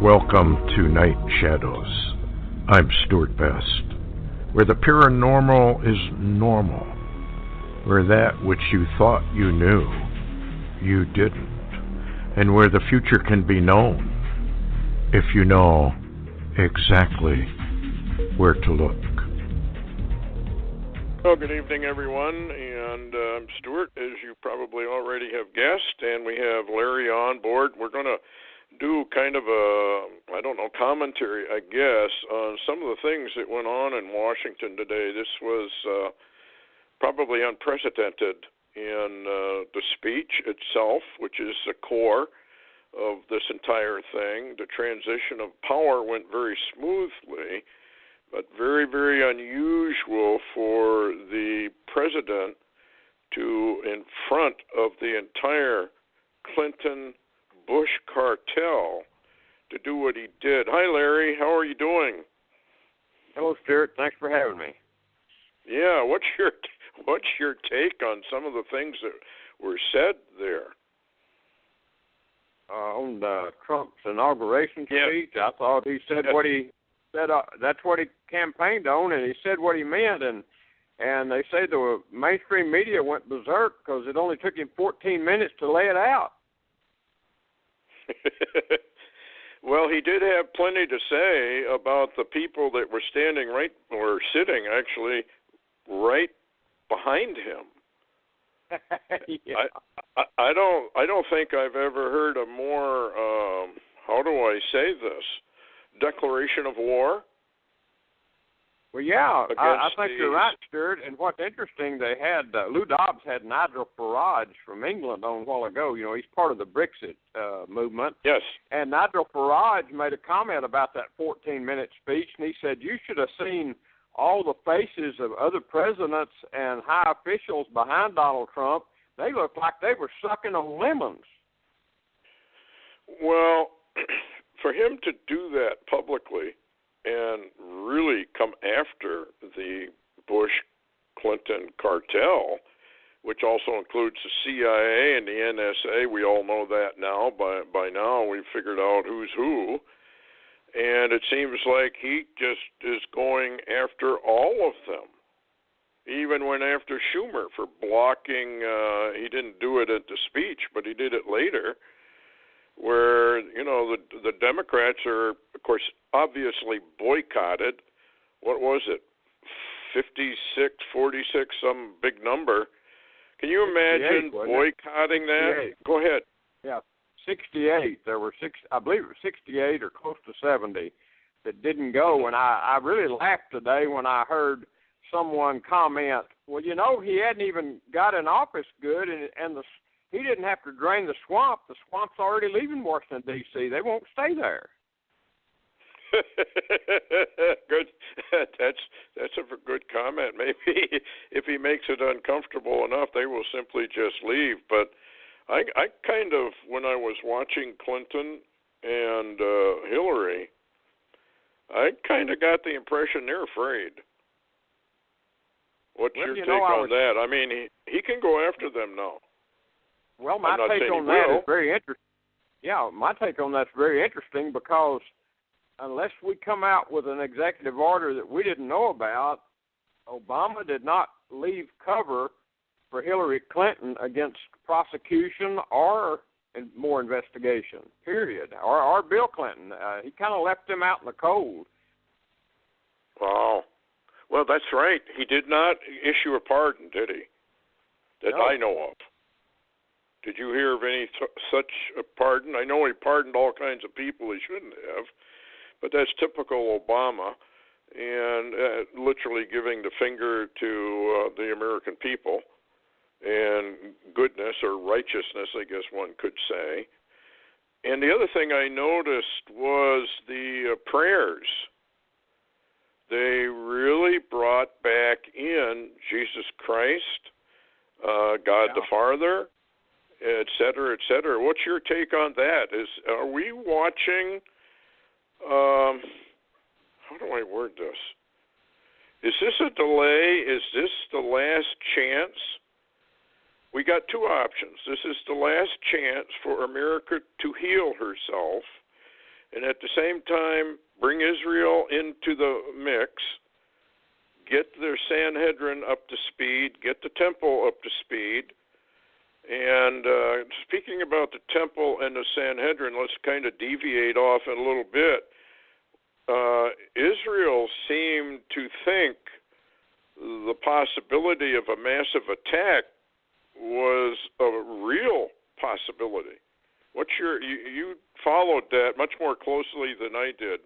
Welcome to Night Shadows. I'm Stuart Best, where the paranormal is normal, where that which you thought you knew, you didn't, and where the future can be known if you know exactly where to look. Well, good evening, everyone, and I'm Stuart, as you probably already have guessed, and we have Larry on board. We're going to do kind of a, commentary, I guess, on some of the things that went on in Washington today. This was probably unprecedented in the speech itself, which is the core of this entire thing. The transition of power went very smoothly, but very, very unusual for the president to, in front of the entire Clinton-Bush cartel, to do what he did. Hi, Larry. How are you doing? Hello, Stuart. Thanks for having me. Yeah. What's your take on some of the things that were said there? On Trump's inauguration speech, I thought he said what he said. That's what he campaigned on, and he said what he meant. And they say the mainstream media went berserk because it only took him 14 minutes to lay it out. Well, he did have plenty to say about the people that were sitting actually right behind him. Yeah. I don't think I've ever heard a more how do I say this, declaration of war. Well, yeah, I think you're right, Stuart. And what's interesting, they had Lou Dobbs had Nigel Farage from England on a while ago. You know, he's part of the Brexit movement. Yes. And Nigel Farage made a comment about that 14-minute speech, and he said, you should have seen all the faces of other presidents and high officials behind Donald Trump. They looked like they were sucking on lemons. Well, for him to do that publicly and really come after the Bush-Clinton cartel, which also includes the CIA and the NSA. We all know that now. By now, we've figured out who's who. And it seems like he just is going after all of them. He even went after Schumer for blocking, he didn't do it at the speech, but he did it later, where, the Democrats are, of course, obviously boycotted. What was it? 56, 46, some big number. Can you imagine boycotting that? 68. Go ahead. Yeah, 68. There were I believe it was 68 or close to 70 that didn't go. And I really laughed today when I heard someone comment, well, he hadn't even got in office good, and he didn't have to drain the swamp. The swamp's already leaving Washington, D.C. They won't stay there. Good. That's a good comment. Maybe if he makes it uncomfortable enough, they will simply just leave. But I kind of, when I was watching Clinton and Hillary, I kind of got the impression they're afraid. What's your take on that? I mean, he can go after them now. Well, my take on that is very interesting. Yeah, my take on that's very interesting because unless we come out with an executive order that we didn't know about, Obama did not leave cover for Hillary Clinton against prosecution or more investigation, period, or Bill Clinton. He kind of left them out in the cold. Wow. Well, that's right. He did not issue a pardon, did he? That I know of. Did you hear of any such a pardon? I know he pardoned all kinds of people he shouldn't have, but that's typical Obama, and literally giving the finger to the American people and goodness or righteousness, I guess one could say. And the other thing I noticed was the prayers. They really brought back in Jesus Christ, God the Father, et cetera, et cetera. What's your take on that? Are we watching, how do I word this? Is this a delay? Is this the last chance? We got two options. This is the last chance for America to heal herself and at the same time bring Israel into the mix, get their Sanhedrin up to speed, get the temple up to speed. And speaking about the temple and the Sanhedrin, let's kind of deviate off in a little bit. Israel seemed to think the possibility of a massive attack was a real possibility. You followed that much more closely than I did.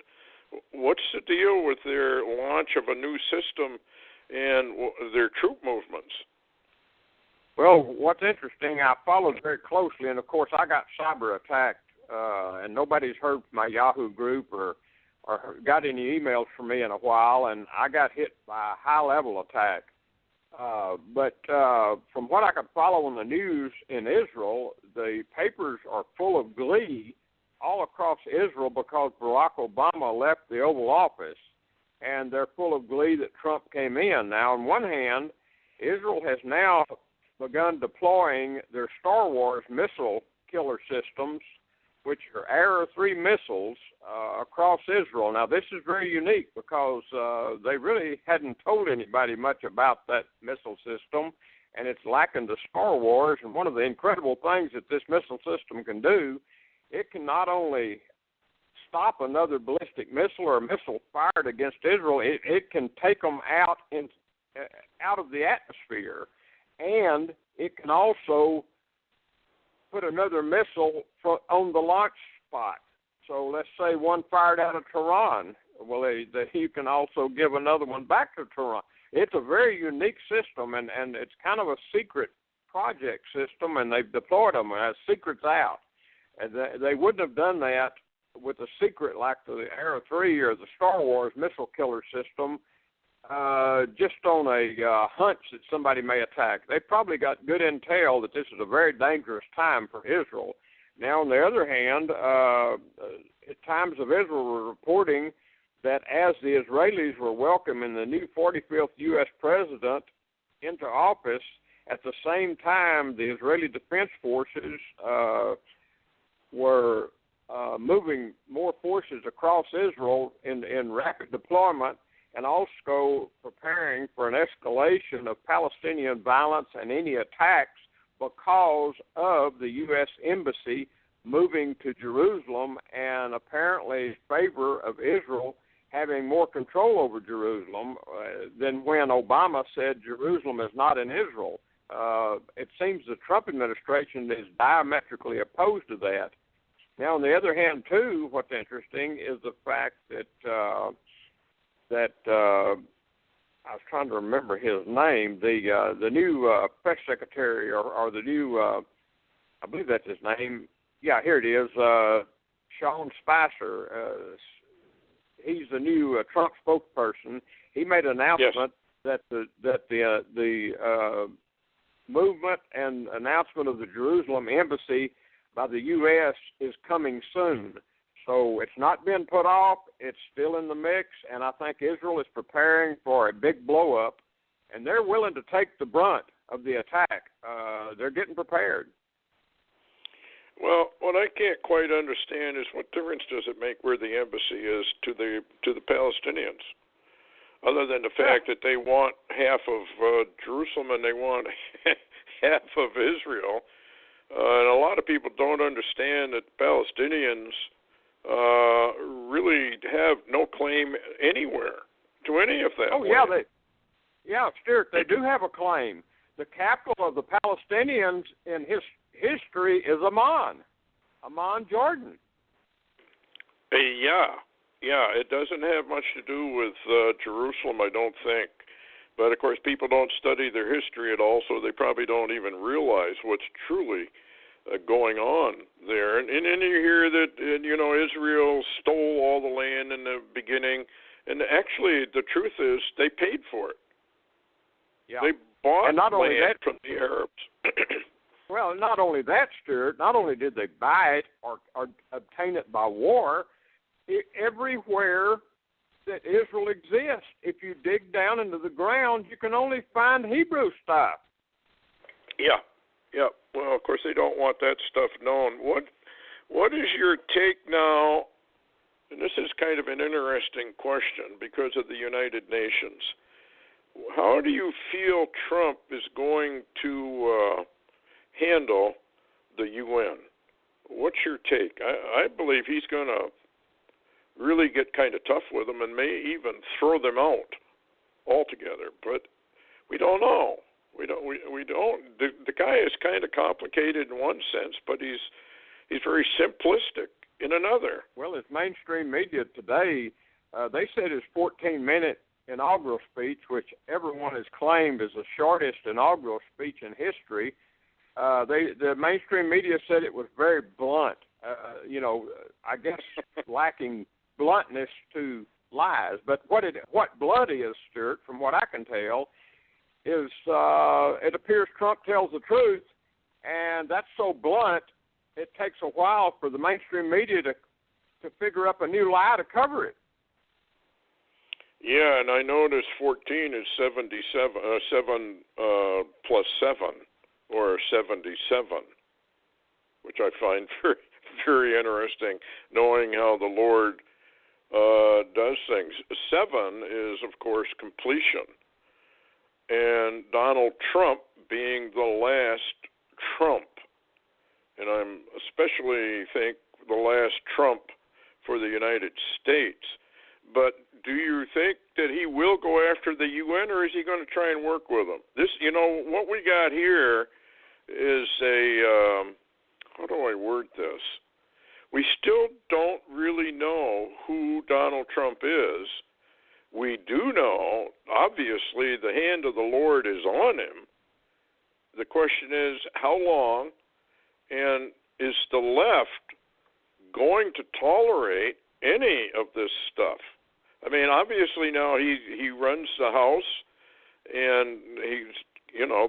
What's the deal with their launch of a new system and their troop movements? Well, what's interesting, I followed very closely, and of course I got cyber attacked, and nobody's heard from my Yahoo group or got any emails from me in a while, and I got hit by a high-level attack. But from what I could follow on the news in Israel, the papers are full of glee all across Israel because Barack Obama left the Oval Office, and they're full of glee that Trump came in. Now, on one hand, Israel has now begun deploying their Star Wars missile killer systems, which are Arrow 3 missiles, across Israel. Now, this is very unique because they really hadn't told anybody much about that missile system, and it's lacking to Star Wars. And one of the incredible things that this missile system can do, it can not only stop another ballistic missile or a missile fired against Israel, it can take them out of the atmosphere, and it can also put another missile on the launch spot. So let's say one fired out of Tehran. Well, you can also give another one back to Tehran. It's a very unique system, and it's kind of a secret project system, and they've deployed them as secrets out. And they wouldn't have done that with a secret like the Arrow 3 or the Star Wars missile killer system just on a hunch that somebody may attack. They probably got good intel that this is a very dangerous time for Israel. Now, on the other hand, Times of Israel were reporting that as the Israelis were welcoming the new 45th U.S. president into office, at the same time the Israeli Defense Forces were moving more forces across Israel in rapid deployment, and also preparing for an escalation of Palestinian violence and any attacks because of the U.S. Embassy moving to Jerusalem and apparently favor of Israel having more control over Jerusalem than when Obama said Jerusalem is not in Israel. It seems the Trump administration is diametrically opposed to that. Now, on the other hand, too, what's interesting is the fact that I was trying to remember his name, the new press secretary or the new, I believe that's his name. Yeah, here it is, Sean Spicer. He's the new Trump spokesperson. He made an announcement that the movement and announcement of the Jerusalem embassy by the U.S. is coming soon. So it's not been put off. It's still in the mix, and I think Israel is preparing for a big blow-up, and they're willing to take the brunt of the attack. They're getting prepared. Well, what I can't quite understand is what difference does it make where the embassy is to the Palestinians, other than the fact that they want half of Jerusalem and they want half of Israel. And a lot of people don't understand that Palestinians really have no claim anywhere to any of that. Oh, yeah, Stuart, they do have a claim. The capital of the Palestinians in history is Amman, Jordan. Yeah, it doesn't have much to do with Jerusalem, I don't think. But, of course, people don't study their history at all, so they probably don't even realize what's truly going on there. And then you hear that, Israel stole all the land in the beginning. And actually, the truth is they paid for it. Yeah. They bought land from the Arabs. Well, not only that, Stuart, not only did they buy it or obtain it by war, everywhere that Israel exists, if you dig down into the ground, you can only find Hebrew stuff. Yeah. Well, of course, they don't want that stuff known. What is your take now and this is kind of an interesting question because of the United Nations. How do you feel Trump is going to handle the UN? What's your take? I believe he's going to really get kind of tough with them and may even throw them out altogether. But we don't know. We don't. The guy is kind of complicated in one sense, but he's very simplistic in another. Well, his mainstream media today, they said his 14-minute inaugural speech, which everyone has claimed is the shortest inaugural speech in history, the mainstream media said it was very blunt. I guess lacking bluntness to lies. But what blood is, Stuart, from what I can tell, is it appears Trump tells the truth, and that's so blunt, it takes a while for the mainstream media to figure up a new lie to cover it. Yeah, and I noticed 14 is 77, 7 plus 7, or 77, which I find very, very interesting, knowing how the Lord does things. 7 is, of course, completion. And Donald Trump being the last Trump. And I'm especially think the last Trump for the United States. But do you think that he will go after the UN, or is he going to try and work with them? This, what we got here is how do I word this? We still don't really know who Donald Trump is. We do know, obviously, the hand of the Lord is on him. The question is, how long, and is the left going to tolerate any of this stuff? I mean, obviously now he runs the House, and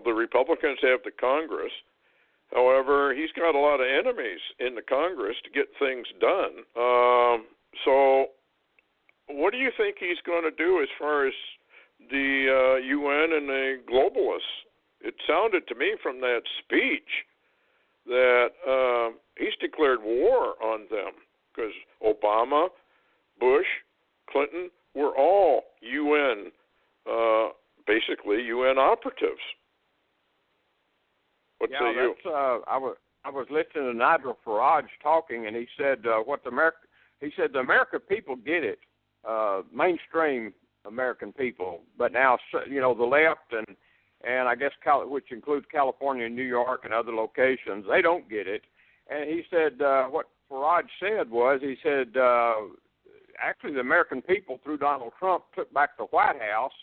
the Republicans have the Congress. However, he's got a lot of enemies in the Congress to get things done. So what do you think he's going to do as far as the UN and the globalists? It sounded to me from that speech that he's declared war on them, because Obama, Bush, Clinton were all UN, basically UN operatives. What say you? I was listening to Nigel Farage talking, and he said the American people get it, mainstream American people, but now the left and I guess which includes California and New York and other locations, they don't get it. And he said what Farage said was, he said actually the American people through Donald Trump took back the White House,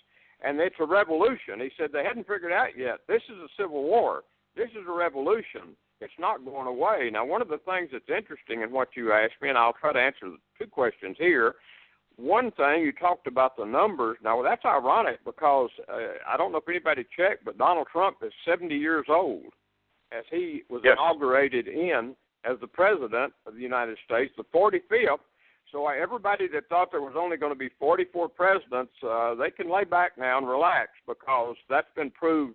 and it's a revolution. He said they hadn't figured out yet. This is a civil war. This is a revolution. It's not going away. Now, one of the things that's interesting in what you asked me, and I'll try to answer the two questions here. One thing, you talked about the numbers. Now, that's ironic because I don't know if anybody checked, but Donald Trump is 70 years old as he was inaugurated as the President of the United States, the 45th. So everybody that thought there was only going to be 44 presidents, they can lay back now and relax, because that's been proved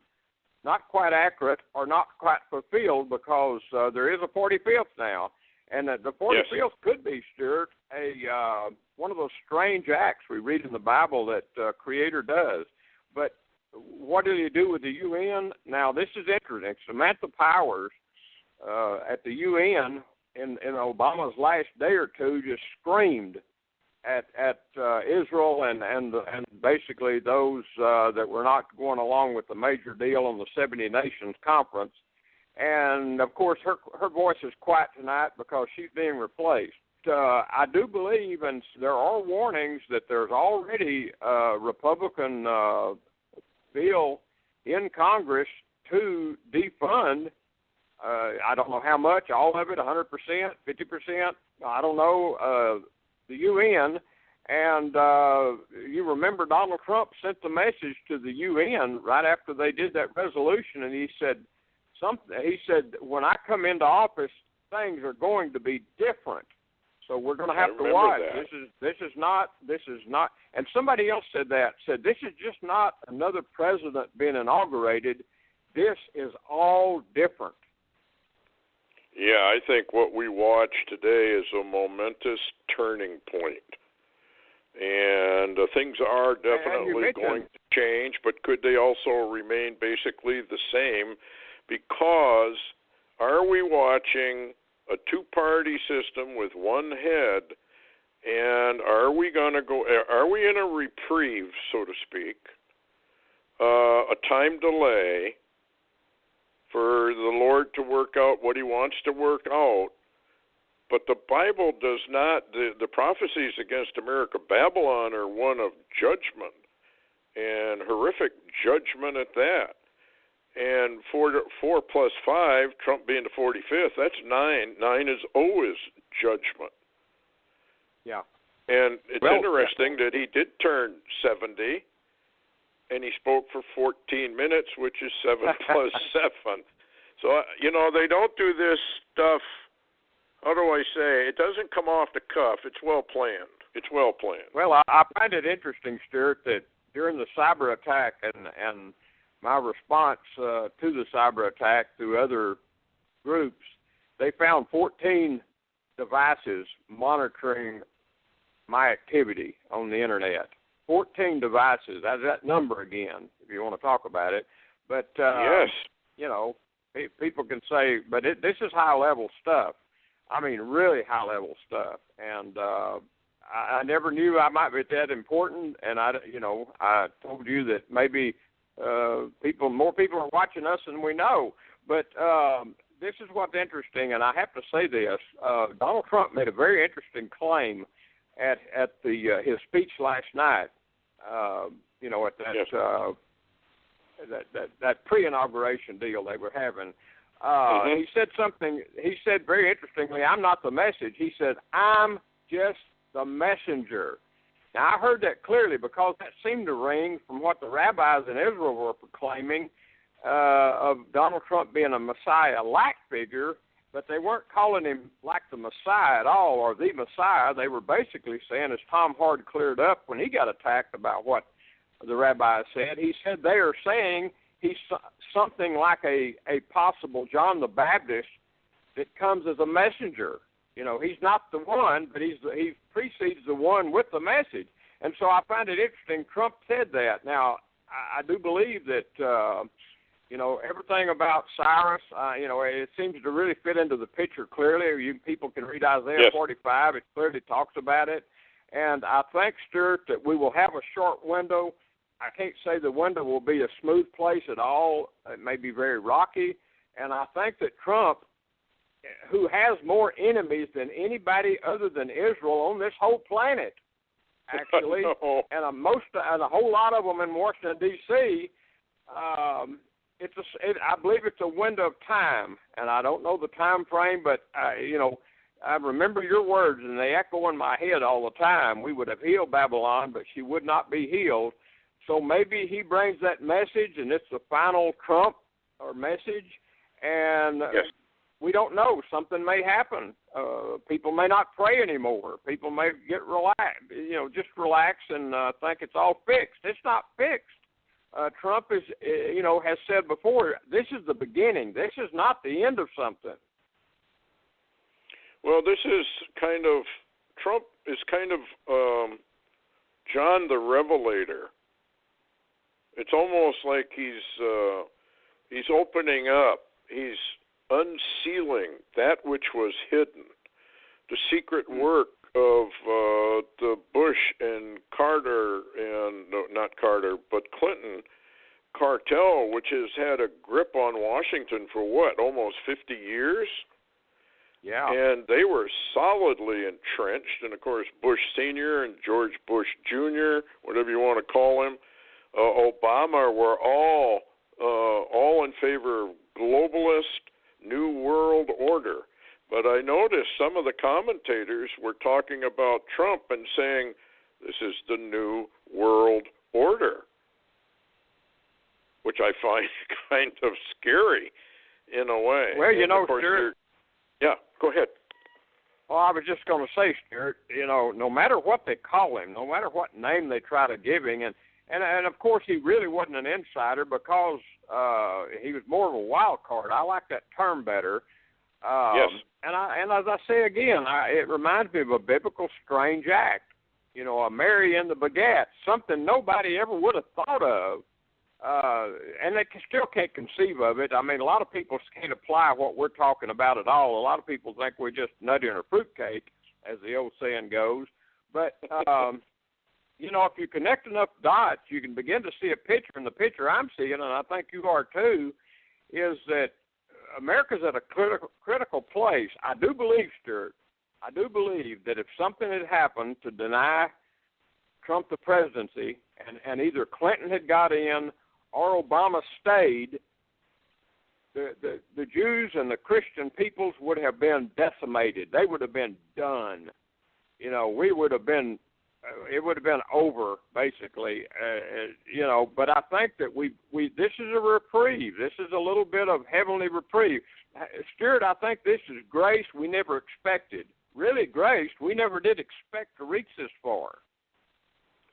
not quite accurate or not quite fulfilled, because there is a 45th now. And the 45th could be, Stuart, one of those strange acts we read in the Bible that Creator does. But what do you do with the UN? Now, this is interesting. Samantha Powers at the UN in Obama's last day or two just screamed at Israel and basically those that were not going along with the major deal on the 70 Nations Conference. And, of course, her voice is quiet tonight because she's being replaced. I do believe, and there are warnings, that there's already a Republican bill in Congress to defund. I don't know how much, all of it, 100%, 50%, I don't know, the UN. And you remember Donald Trump sent the message to the UN right after they did that resolution, and he said, when I come into office, things are going to be different. So we're going to have to watch. This is not. And somebody else said this is just not another president being inaugurated. This is all different. Yeah, I think what we watch today is a momentous turning point. And things are definitely going to change, but could they also remain basically the same? Because are we watching a two-party system with one head, and are we in a reprieve, so to speak, a time delay for the Lord to work out what he wants to work out? But the Bible does not, the prophecies against America, Babylon, are one of judgment, and horrific judgment at that. And 4 plus 5, Trump being the 45th, that's 9. 9 is always judgment. Yeah. And it's interesting that he did turn 70, and he spoke for 14 minutes, which is 7 plus 7. So, they don't do this stuff. How do I say? It doesn't come off the cuff. It's well planned. Well, I find it interesting, Stuart, that during the cyber attack and my response to the cyber attack through other groups, they found 14 devices monitoring my activity on the Internet. 14 devices. That's that number again, if you want to talk about it. But, yes. People can say, but this is high-level stuff. I mean, really high-level stuff, and I never knew I might be that important. And I told you that maybe more people are watching us than we know. But this is what's interesting, and I have to say this: Donald Trump made a very interesting claim at his speech last night. At that that pre-inauguration deal they were having. He said something. He said very interestingly, "I'm not the message." He said, "I'm just the messenger." Now, I heard that clearly because that seemed to ring from what the rabbis in Israel were proclaiming of Donald Trump being a Messiah-like figure, but they weren't calling him like the Messiah at all or the Messiah. They were basically saying, as Tom Hard cleared up when he got attacked about what the rabbis said, he said they are saying he's something like a possible John the Baptist that comes as a messenger. He's not the one, but he precedes the one with the message. And so I find it interesting Trump said that. Now, I do believe that, everything about Cyrus, it seems to really fit into the picture clearly. People can read Isaiah 45. It clearly talks about it. And I think, Stuart, that we will have a short window. I can't say the window will be a smooth place at all. It may be very rocky. And I think that Trump, who has more enemies than anybody other than Israel on this whole planet, actually, and a whole lot of them in Washington, D.C., I believe it's a window of time, and I don't know the time frame, but, I remember your words, and they echo in my head all the time. We would have healed Babylon, but she would not be healed. So maybe he brings that message, and it's the final trump or message, and we don't know. Something may happen. People may not pray anymore. People may get relaxed, just relax and think it's all fixed. It's not fixed. Trump has said before, this is the beginning. This is not the end of something. Well, Trump is kind of John the Revelator. It's almost like he's opening up. He's unsealing that which was hidden. The secret work of the Bush and Carter not Carter, but Clinton cartel, which has had a grip on Washington for almost 50 years? Yeah. And they were solidly entrenched. And, of course, Bush Sr. and George Bush Jr., whatever you want to call him, Obama were all in favor of globalist New World Order. But I noticed some of the commentators were talking about Trump and saying this is the New World Order, which I find kind of scary in a way. Well, Stuart. Yeah, go ahead. Well, I was just going to say, Stuart, no matter what they call him, no matter what name they try to give him, and of course he really wasn't an insider because he was more of a wild card. I like that term better. Yes. And as I say again, it reminds me of a biblical strange act. You know, a Mary and the begat, something nobody ever would have thought of. And they still can't conceive of it. I mean, a lot of people can't apply what we're talking about at all. A lot of people think we're just nutty in a fruitcake, as the old saying goes. But, you know, if you connect enough dots, you can begin to see a picture. And the picture I'm seeing, and I think you are too, is that America's at a critical place. I do believe, Stuart, that if something had happened to deny Trump the presidency and either Clinton had got in or Obama stayed, the Jews and the Christian peoples would have been decimated. They would have been done. You know, we would have been, it would have been over, basically. You know, but I think that we this is a reprieve. This is a little bit of heavenly reprieve. Stuart, I think this is grace we never expected. Really grace we never did expect to reach this far.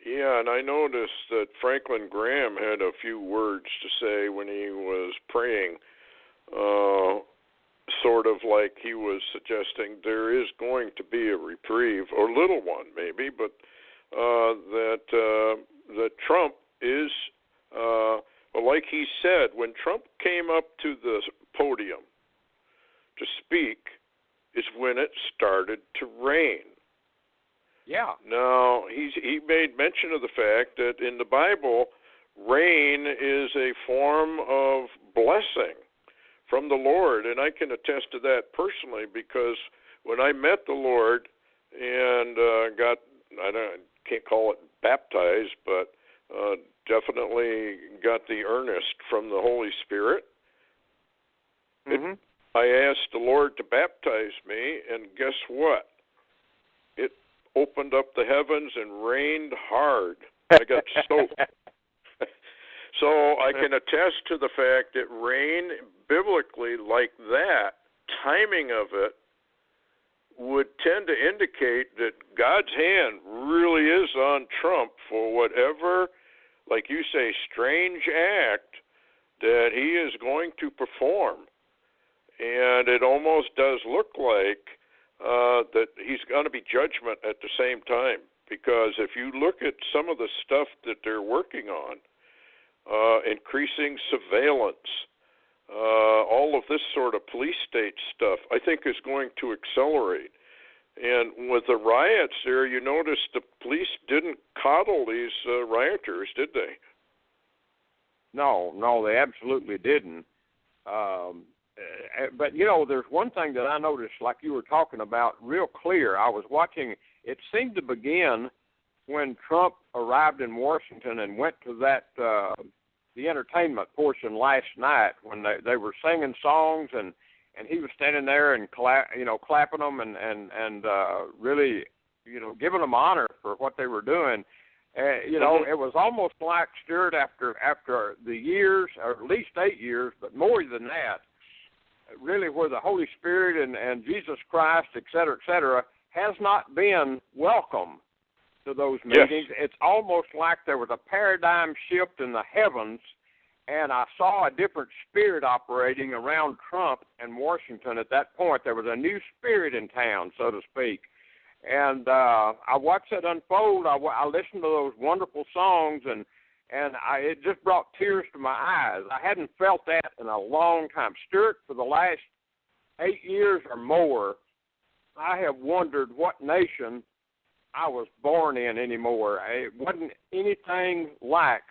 Yeah, and I noticed that Franklin Graham had a few words to say when he was praying, sort of like he was suggesting there is going to be a reprieve, or little one maybe, but that Trump is, well, like he said, when Trump came up to the podium to speak, is when it started to rain. Yeah. Now, he made mention of the fact that in the Bible, rain is a form of blessing from the Lord, and I can attest to that personally because when I met the Lord and can't call it baptized, but definitely got the earnest from the Holy Spirit. Mm-hmm. I asked the Lord to baptize me, and guess what? It opened up the heavens and rained hard. I got soaked. So I can attest to the fact that rain, biblically, like that, timing of it, would tend to indicate that God's hand really is on Trump for whatever, like you say, strange act that he is going to perform. And it almost does look like that he's going to be judgment at the same time. Because if you look at some of the stuff that they're working on, increasing surveillance, all of this sort of police state stuff, I think is going to accelerate. And with the riots there, you notice the police didn't coddle these rioters, did they? No, they absolutely didn't. But, you know, there's one thing that I noticed, like you were talking about, real clear. I was watching, it seemed to begin when Trump arrived in Washington and went to that the entertainment portion last night when they were singing songs and he was standing there and clapping them and really, you know, giving them honor for what they were doing. You know, it was almost like, Stuart, after the years, or at least 8 years, but more than that, really where the Holy Spirit and Jesus Christ, et cetera, has not been welcome to those meetings. Yes. It's almost like there was a paradigm shift in the heavens, and I saw a different spirit operating around Trump and Washington at that point. There was a new spirit in town, so to speak. And I watched it unfold. I listened to those wonderful songs, and it just brought tears to my eyes. I hadn't felt that in a long time. Stuart, for the last 8 years or more, I have wondered what nation I was born in anymore. It wasn't anything like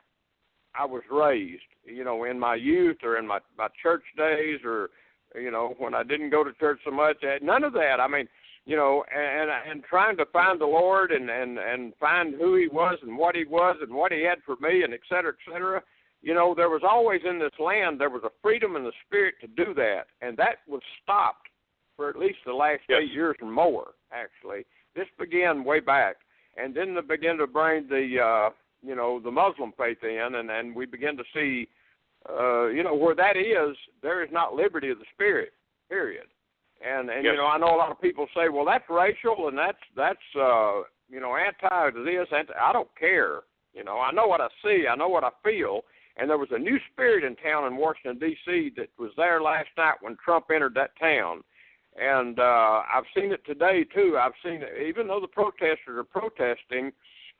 I was raised, you know, in my youth or in my church days or, you know, when I didn't go to church so much. None of that. I mean, you know, and trying to find the Lord and find who he was and what he had for me and et cetera, you know, there was always in this land, there was a freedom in the spirit to do that. And that was stopped for at least the last 8 years or more, actually. This began way back. And then they began to bring the, you know, the Muslim faith in, and we begin to see, you know, where that is, there is not liberty of the spirit, period. And you know, I know a lot of people say, well, that's racial and that's you know, anti to this. I don't care. You know, I know what I see. I know what I feel. And there was a new spirit in town in Washington, D.C. that was there last night when Trump entered that town. And I've seen it today, too. I've seen it, even though the protesters are protesting,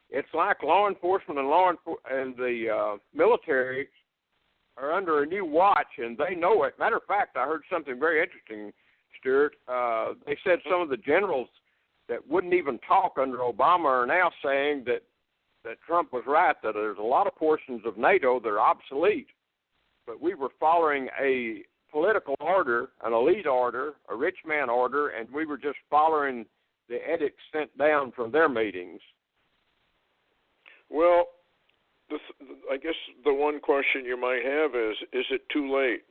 it's like law enforcement and the military are under a new watch, and they know it. Matter of fact, I heard something very interesting, Stuart. They said some of the generals that wouldn't even talk under Obama are now saying that Trump was right, that there's a lot of portions of NATO that are obsolete. But we were following a political order, an elite order, a rich man order, and we were just following the edicts sent down from their meetings. Well, I guess the one question you might have is it too late?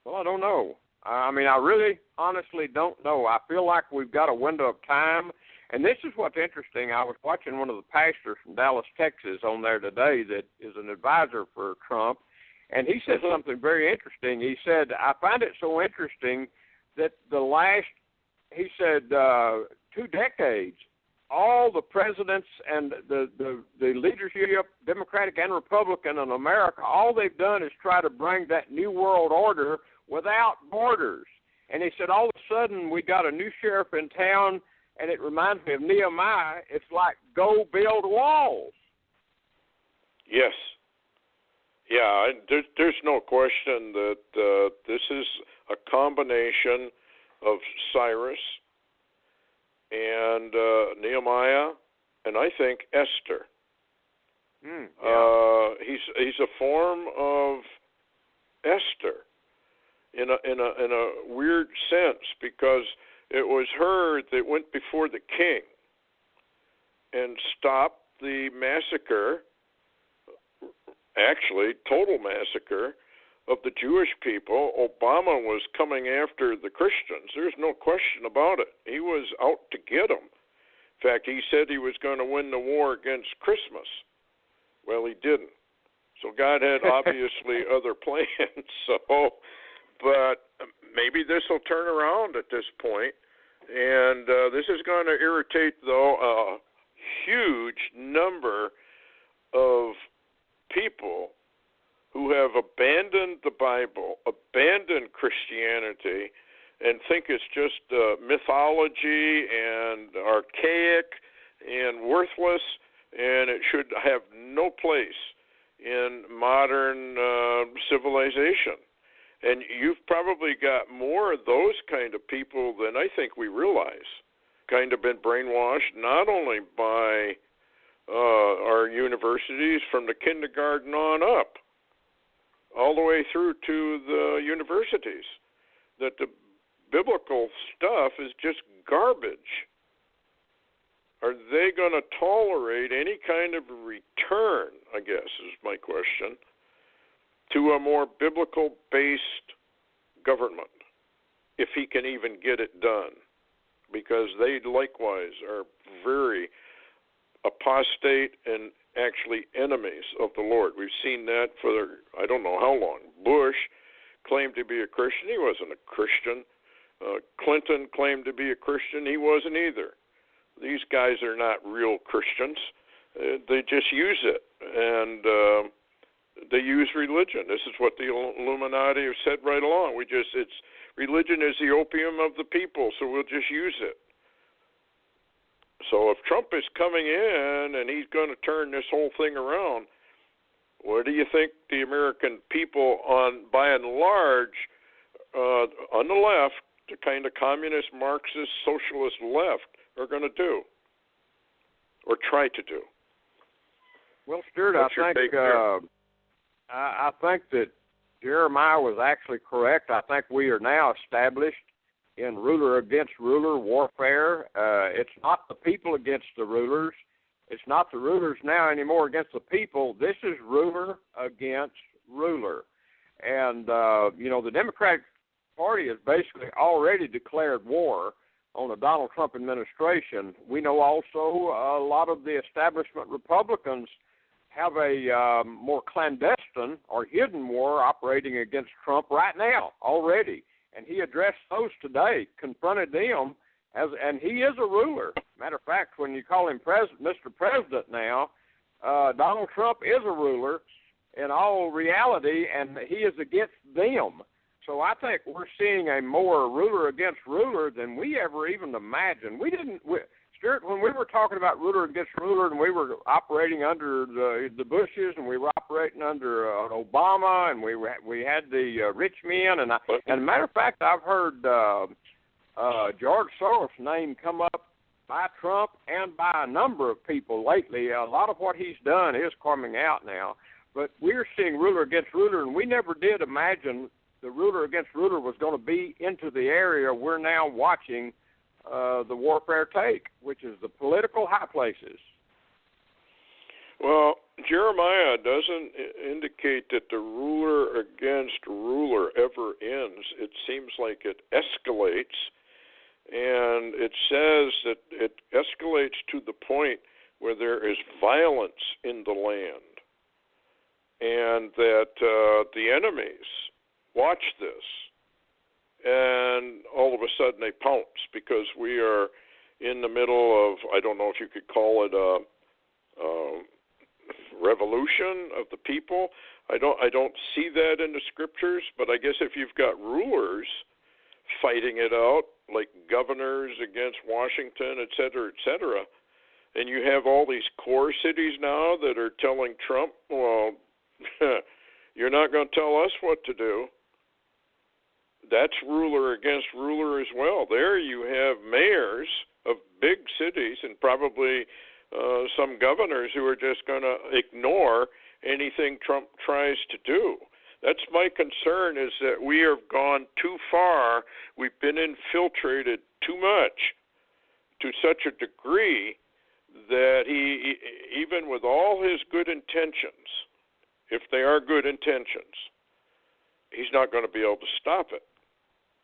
Well, I don't know. I mean, I really honestly don't know. I feel like we've got a window of time, and this is what's interesting. I was watching one of the pastors from Dallas, Texas on there today that is an advisor for Trump, and he said something very interesting. He said, I find it so interesting that he said, 2 decades, all the presidents and the leadership, Democratic and Republican in America, all they've done is try to bring that new world order without borders. And he said, all of a sudden we got a new sheriff in town, and it reminds me of Nehemiah. It's like, go build walls. Yes. Yeah, there's no question that this is a combination of Cyrus and Nehemiah, and I think Esther. He's a form of Esther in a weird sense, because it was her that went before the king and stopped the massacre, actually total massacre, of the Jewish people. Obama was coming after the Christians. There's no question about it. He was out to get them. In fact, he said he was going to win the war against Christmas. Well, he didn't. So God had obviously other plans. But maybe this will turn around at this point. And this is going to irritate, though, a huge number of people who have abandoned the Bible, abandoned Christianity, and think it's just mythology and archaic and worthless, and it should have no place in modern civilization. And you've probably got more of those kind of people than I think we realize, kind of been brainwashed not only by our universities from the kindergarten on up, all the way through to the universities, that the biblical stuff is just garbage. Are they going to tolerate any kind of return, I guess, is my question, to a more biblical-based government, if he can even get it done? Because they likewise are very apostate and actually enemies of the Lord. We've seen that for I don't know how long. Bush claimed to be a Christian. He wasn't a Christian. Clinton claimed to be a Christian. He wasn't either. These guys are not real Christians. They just use it, and they use religion. This is what the Illuminati have said right along. Religion is the opium of the people, so we'll just use it. So if Trump is coming in and he's going to turn this whole thing around, what do you think the American people, by and large, on the left, the kind of communist, Marxist, socialist left, are going to do, or try to do? Well, Stuart, I think that Jeremiah was actually correct. I think we are now established in ruler against ruler warfare. It's not the people against the rulers. It's not the rulers now anymore against the people. This is ruler against ruler. And, the Democratic Party has basically already declared war on the Donald Trump administration. We know also a lot of the establishment Republicans have a more clandestine or hidden war operating against Trump right now already. And he addressed those today, confronted them, and he is a ruler. Matter of fact, when you call him Mr. President now, Donald Trump is a ruler in all reality, and he is against them. So I think we're seeing a more ruler against ruler than we ever even imagined. Stuart, when we were talking about ruler against ruler, and we were operating under the Bushes, and we were operating under Obama, and we had the rich men, and as a matter of fact, I've heard George Soros' name come up by Trump and by a number of people lately. A lot of what he's done is coming out now, but we're seeing ruler against ruler, and we never did imagine the ruler against ruler was going to be into the area we're now watching the warfare take, which is the political high places. Well, Jeremiah doesn't indicate that the ruler against ruler ever ends. It seems like it escalates, and it says that it escalates to the point where there is violence in the land, and that the enemies watch this, and all of a sudden they pounce because we are in the middle of, I don't know if you could call it a revolution of the people. I don't see that in the scriptures, but I guess if you've got rulers fighting it out, like governors against Washington, et cetera, and you have all these core cities now that are telling Trump, well, you're not going to tell us what to do. That's ruler against ruler as well. There you have mayors of big cities and probably some governors who are just going to ignore anything Trump tries to do. That's my concern, is that we have gone too far. We've been infiltrated too much to such a degree that he, even with all his good intentions, if they are good intentions, he's not going to be able to stop it.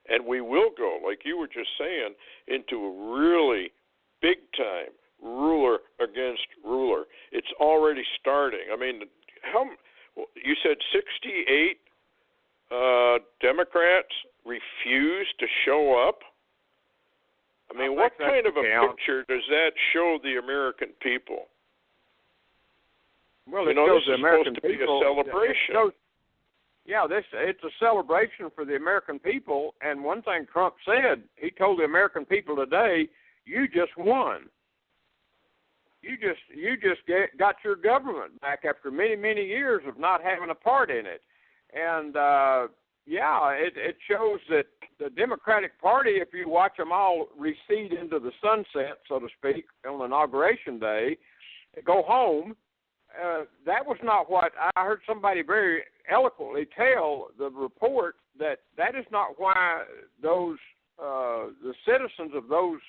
And we will go, like you were just saying, into a really big-time ruler against ruler. It's already starting. I mean, you said 68 Democrats refused to show up? I mean, what kind of a picture does that show the American people? Well, it shows the American people. This is supposed to be a celebration. It's a celebration for the American people. And one thing Trump said, he told the American people today, "You just won. You just got your government back after many, many years of not having a part in it." And it shows that the Democratic Party, if you watch them all recede into the sunset, so to speak, on Inauguration Day, go home. That was not what I heard somebody very eloquently tell the report, that is not why those the citizens of those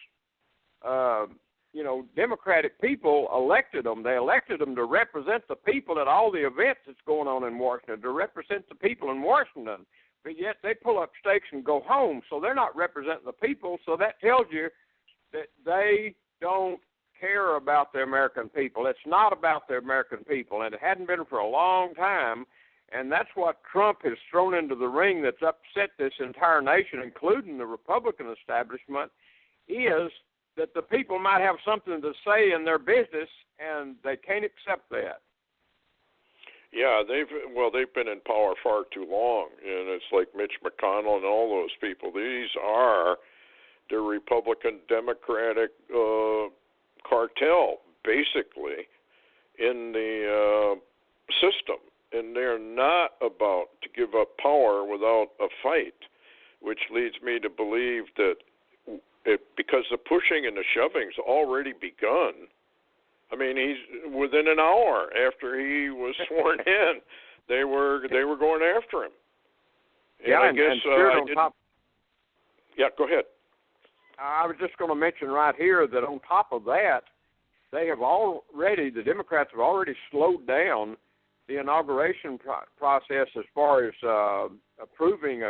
Democratic people elected them. They elected them to represent the people at all the events that's going on in Washington, to represent the people in Washington. But yet they pull up stakes and go home, so they're not representing the people. So that tells you that they don't care about the American people. It's not about the American people, and it hadn't been for a long time. And that's what Trump has thrown into the ring that's upset this entire nation, including the Republican establishment, is that the people might have something to say in their business, and they can't accept that. Yeah, they've been in power far too long, and it's like Mitch McConnell and all those people. These are the Republican Democratic cartel, basically, in the system, and they're not about to give up power without a fight, which leads me to believe that because the pushing and the shoving's already begun. I mean, he's within an hour after he was sworn in, they were going after him. And yeah, I guess yeah, go ahead. I was just going to mention right here that on top of that, the Democrats have already slowed down the inauguration process as far as approving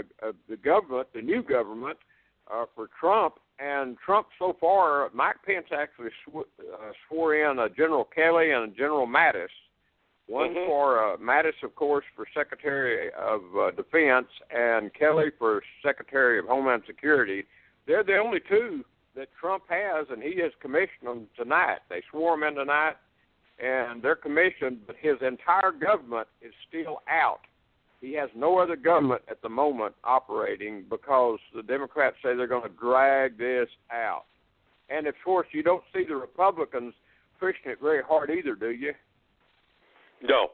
the government, the new government, for Trump. And Trump so far, Mike Pence actually swore in General Kelly and General Mattis. One for Mattis, of course, for Secretary of Defense, and Kelly for Secretary of Homeland Security. They're the only two that Trump has, and he has commissioned them tonight. They swore them in tonight, and they're commissioned, but his entire government is still out. he has no other government at the moment operating because the Democrats say they're going to drag this out. And, of course, you don't see the Republicans pushing it very hard either, do you? No.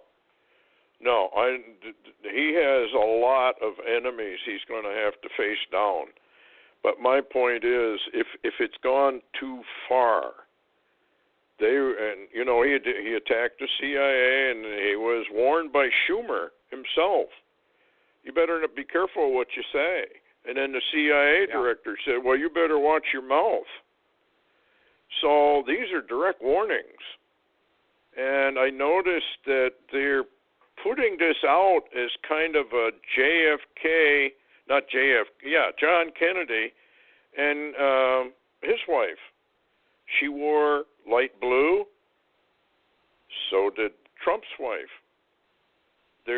He has a lot of enemies he's going to have to face down. But my point is, if it's gone too far, he attacked the CIA, and he was warned by Schumer himself. You better be careful what you say. And then the CIA director said, well, you better watch your mouth. So these are direct warnings. And I noticed that they're putting this out as kind of a John Kennedy and his wife. She wore light blue. So did Trump's wife. I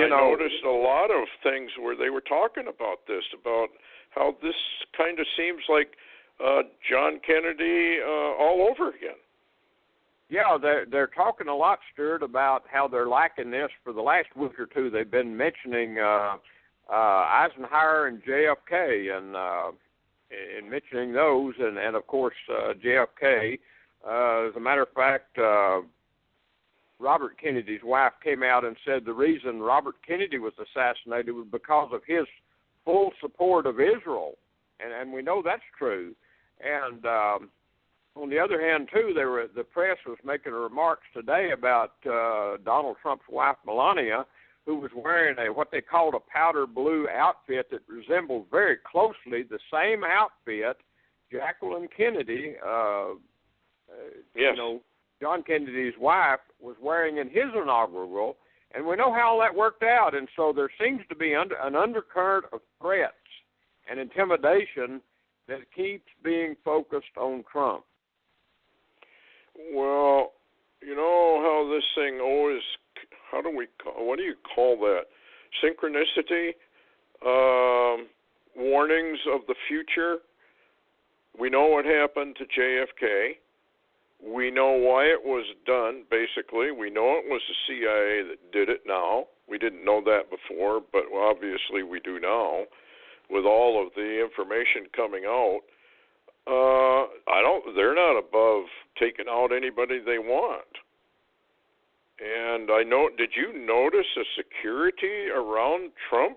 noticed a lot of things where they were talking about this, about how this kind of seems like John Kennedy all over again. Yeah, they're talking a lot, Stuart, about how they're lacking this. For the last week or two, they've been mentioning Eisenhower and JFK, and mentioning those, and of course JFK. As a matter of fact, Robert Kennedy's wife came out and said the reason Robert Kennedy was assassinated was because of his full support of Israel, and we know that's true. And on the other hand, too, the press was making remarks today about Donald Trump's wife, Melania, who was wearing what they called a powder blue outfit that resembled very closely the same outfit Jacqueline Kennedy, John Kennedy's wife, was wearing in his inaugural, and we know how all that worked out. And so there seems to be an undercurrent of threats and intimidation that keeps being focused on Trump. Well, you know how this thing always, what do you call that? Synchronicity? Warnings of the future? We know what happened to JFK. We know why it was done, basically. We know it was the CIA that did it now. We didn't know that before, but obviously we do now with all of the information coming out. They're not above taking out anybody they want. And did you notice the security around Trump?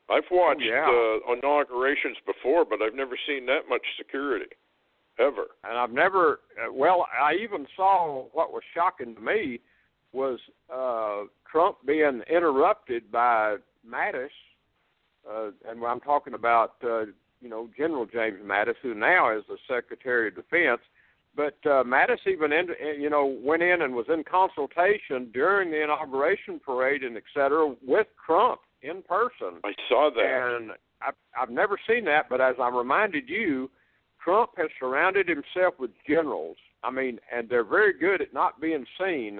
I've watched inaugurations before, but I've never seen that much security, ever. And I've never, I even saw what was shocking to me was Trump being interrupted by Mattis, and I'm talking about, General James Mattis, who now is the Secretary of Defense. But Mattis even, went in and was in consultation during the inauguration parade and et cetera with Trump in person. I saw that. And I've never seen that, but as I reminded you, Trump has surrounded himself with generals. And they're very good at not being seen.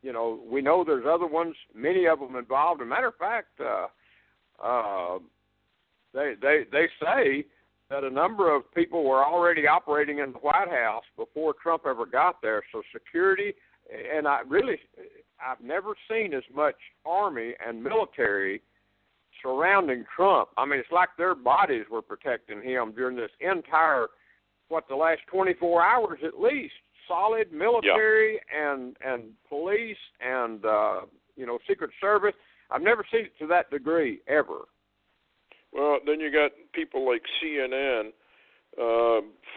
We know there's other ones, many of them involved. As a matter of fact, they say that a number of people were already operating in the White House before Trump ever got there. So security, and I've never seen as much Army and military surrounding Trump. It's like their bodies were protecting him during this entire, the last 24 hours at least. Solid military and police and, Secret Service. I've never seen it to that degree ever. Well, then you got people like CNN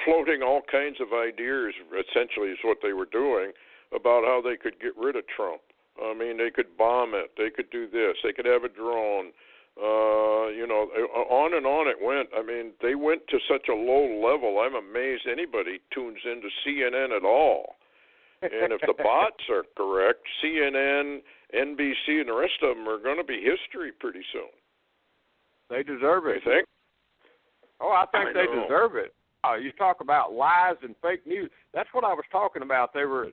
floating all kinds of ideas, essentially is what they were doing, about how they could get rid of Trump. They could bomb it. They could do this. They could have a drone. On and on it went. They went to such a low level. I'm amazed anybody tunes into CNN at all. And if the bots are correct, CNN, NBC, and the rest of them are going to be history pretty soon. They deserve it. You think? Oh, I think they deserve it. You talk about lies and fake news. That's what I was talking about. They were,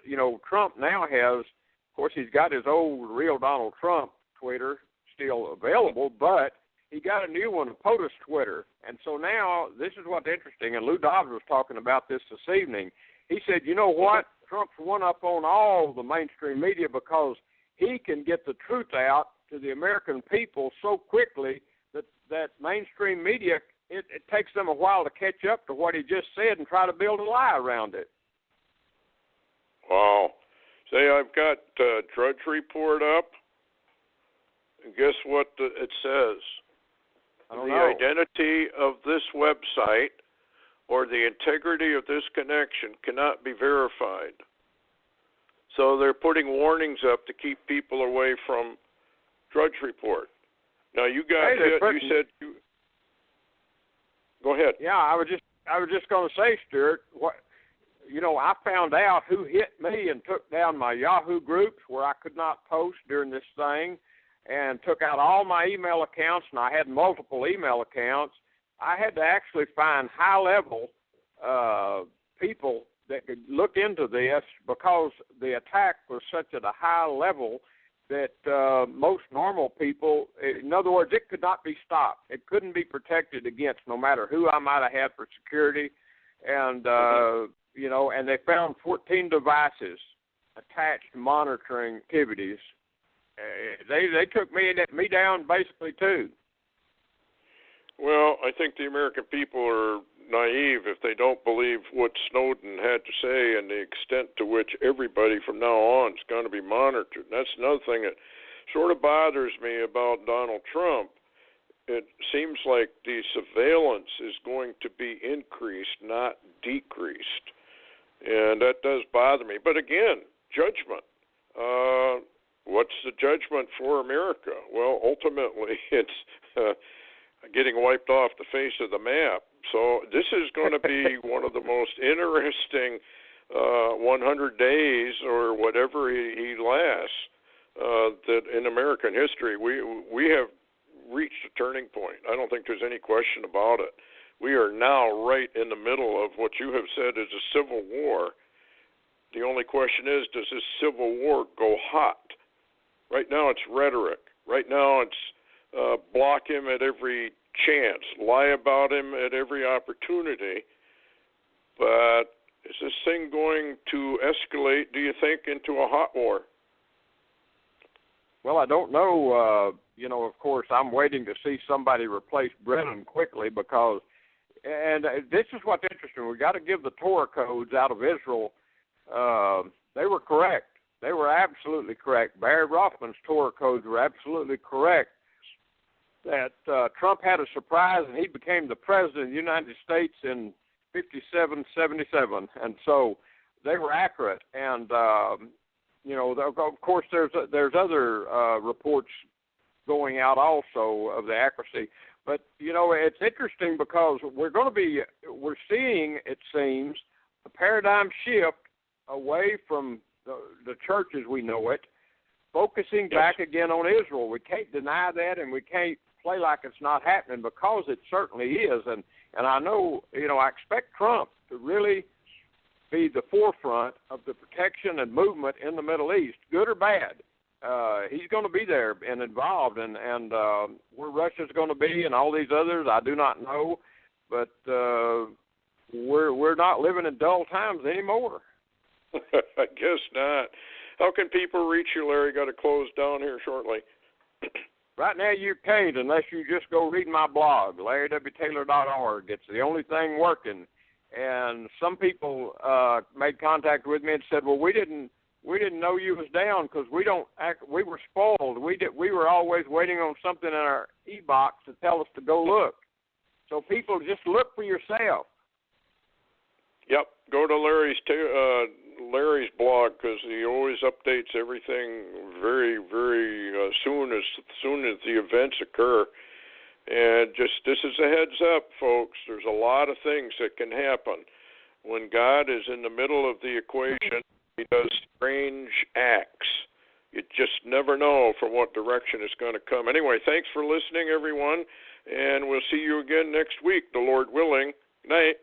Trump now has, of course, he's got his old real Donald Trump Twitter still available, but he got a new one, POTUS Twitter. And so now this is what's interesting, and Lou Dobbs was talking about this evening. He said, you know what? Trump's one up on all the mainstream media because he can get the truth out to the American people so quickly that mainstream media, it takes them a while to catch up to what he just said and try to build a lie around it. Wow. Say, I've got Drudge Report up. And guess what it says? The identity of this website or the integrity of this connection cannot be verified. So they're putting warnings up to keep people away from Drudge Report. Now you got you said you go ahead. Yeah, I was just going to say, Stuart, I found out who hit me and took down my Yahoo groups where I could not post during this thing, and took out all my email accounts, and I had multiple email accounts. I had to actually find high-level people that could look into this because the attack was such at a high level that most normal people, in other words, it could not be stopped. It couldn't be protected against no matter who I might have had for security. And, and they found 14 devices attached to monitoring activities. They took me down basically too. Well, I think the American people are naive if they don't believe what Snowden had to say and the extent to which everybody from now on is going to be monitored. And that's another thing that sort of bothers me about Donald Trump. It seems like the surveillance is going to be increased, not decreased. And that does bother me. But again, judgment. What's the judgment for America? Well, ultimately, it's getting wiped off the face of the map. So this is going to be one of the most interesting 100 days or whatever he lasts that in American history. We have reached a turning point. I don't think there's any question about it. We are now right in the middle of what you have said is a civil war. The only question is, does this civil war go hot? Right now it's rhetoric. Right now it's block him at every chance, lie about him at every opportunity. But is this thing going to escalate, do you think, into a hot war? Well, I don't know. Of course, I'm waiting to see somebody replace Brennan quickly because, and this is what's interesting, we got to give the Torah codes out of Israel. They were correct. They were absolutely correct. Barry Rothman's Torah codes were absolutely correct. That Trump had a surprise and he became the president of the United States in 57-77, and so they were accurate. And of course, there's other reports going out also of the accuracy. But it's interesting because we're seeing, it seems, a paradigm shift away from the church as we know it, focusing back again on Israel. We can't deny that, and we can't play like it's not happening because it certainly is. And I know, I expect Trump to really be the forefront of the protection and movement in the Middle East, good or bad. He's going to be there and involved, and where Russia's going to be and all these others, I do not know. But we're not living in dull times anymore. I guess not. How can people reach you, Larry? Got to close down here shortly. Right now you can't unless you just go read my blog, LarryWTaylor.org. It's the only thing working. And some people made contact with me and said, "Well, we didn't know you was down because we were spoiled. We were always waiting on something in our e-box to tell us to go look." So people, just look for yourself. Yep, go to Larry's blog because he always updates everything very, very soon as the events occur. And this is a heads up, folks. There's a lot of things that can happen. When God is in the middle of the equation, he does strange acts. You just never know from what direction it's going to come. Anyway, thanks for listening, everyone, and we'll see you again next week, the Lord willing. Good night.